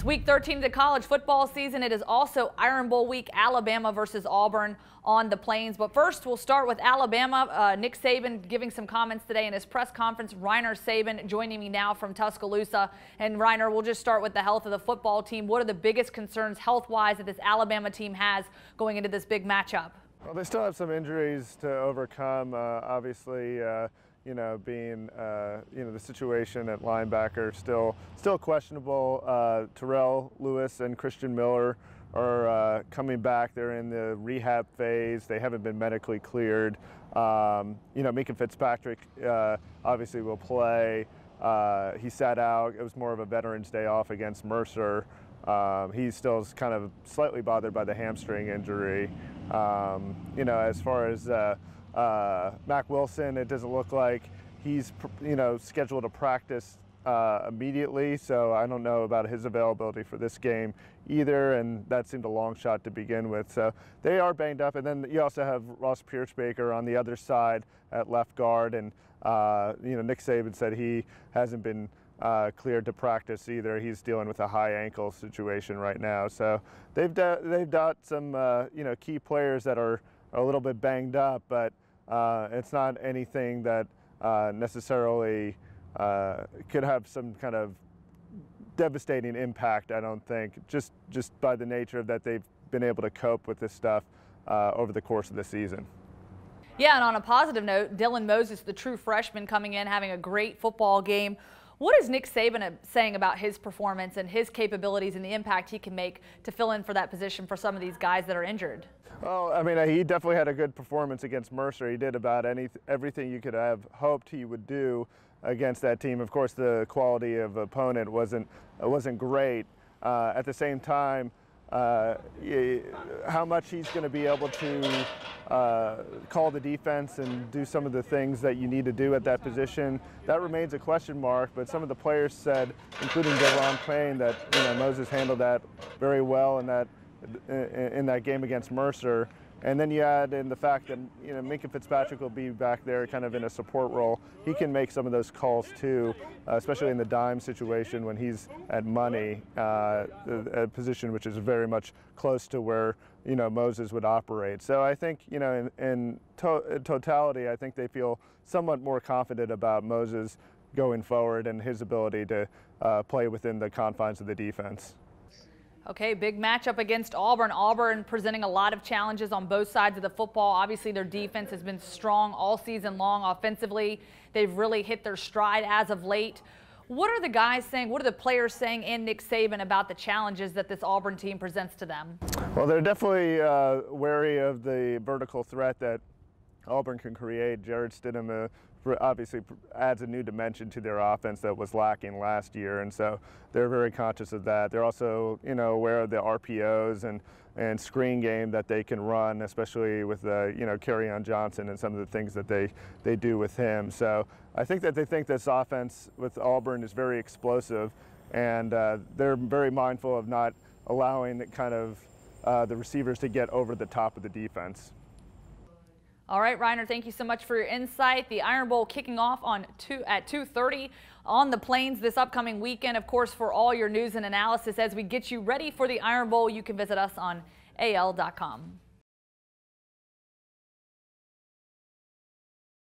It's week 13 of the college football season. It is also Iron Bowl week, Alabama versus Auburn on the Plains. But first, we'll start with Alabama. Nick Sabin giving some comments today in his press conference. Reiner Sabin joining me now from Tuscaloosa. And Reiner, we'll just start with the health of the football team. What are the biggest concerns health-wise that this Alabama team has going into this big matchup? Well, they still have some injuries to overcome. Obviously, being the situation at linebacker still questionable. Terrell Lewis and Christian Miller are coming back. They're in the rehab phase. They haven't been medically cleared. Mika Fitzpatrick obviously will play. He sat out. It was more of a Veterans Day off against Mercer. He still is kind of slightly bothered by the hamstring injury. As far as Mac Wilson, it doesn't look like he's scheduled to practice immediately, so I don't know about his availability for this game either, and that seemed a long shot to begin with. So they are banged up, and then you also have Ross Pierschbaker on the other side at left guard, and Nick Sabin said he hasn't been cleared to practice either. He's dealing with a high ankle situation right now. So they've got some key players that are a little bit banged up, but it's not anything that necessarily could have some kind of devastating impact, I don't think, just by the nature of that they've been able to cope with this stuff over the course of the season. Yeah, and on a positive note, Dylan Moses, the true freshman, coming in, having a great football game. What is Nick Sabin saying about his performance and his capabilities and the impact he can make to fill in for that position for some of these guys that are injured? Well, I mean, he definitely had a good performance against Mercer. He did about everything you could have hoped he would do against that team. Of course, the quality of opponent wasn't great. At the same time, how much he's going to be able to call the defense and do some of the things that you need to do at that position, that remains a question mark. But some of the players said, including Deron Payne, that Moses handled that very well in that game against Mercer. And then you add in the fact that Mika Fitzpatrick will be back there kind of in a support role. He can make some of those calls too, especially in the dime situation when he's at money, a position which is very much close to where Moses would operate. So I think in totality, I think they feel somewhat more confident about Moses going forward and his ability to play within the confines of the defense. Okay, big matchup against Auburn. Auburn presenting a lot of challenges on both sides of the football. Obviously, their defense has been strong all season long offensively. They've really hit their stride as of late. What are the guys saying, what are the players saying and Nick Sabin about the challenges that this Auburn team presents to them? Well, they're definitely wary of the vertical threat that Auburn can create. Jared Stidham obviously adds a new dimension to their offense that was lacking last year, and so they're very conscious of that. They're also aware of the RPOs and screen game that they can run, especially with Kerryon Johnson and some of the things that they do with him. So I think that they think this offense with Auburn is very explosive, and they're very mindful of not allowing the receivers to get over the top of the defense. All right, Reiner, thank you so much for your insight. The Iron Bowl kicking off at 2:30 on the Plains this upcoming weekend. Of course, for all your news and analysis as we get you ready for the Iron Bowl, you can visit us on AL.com.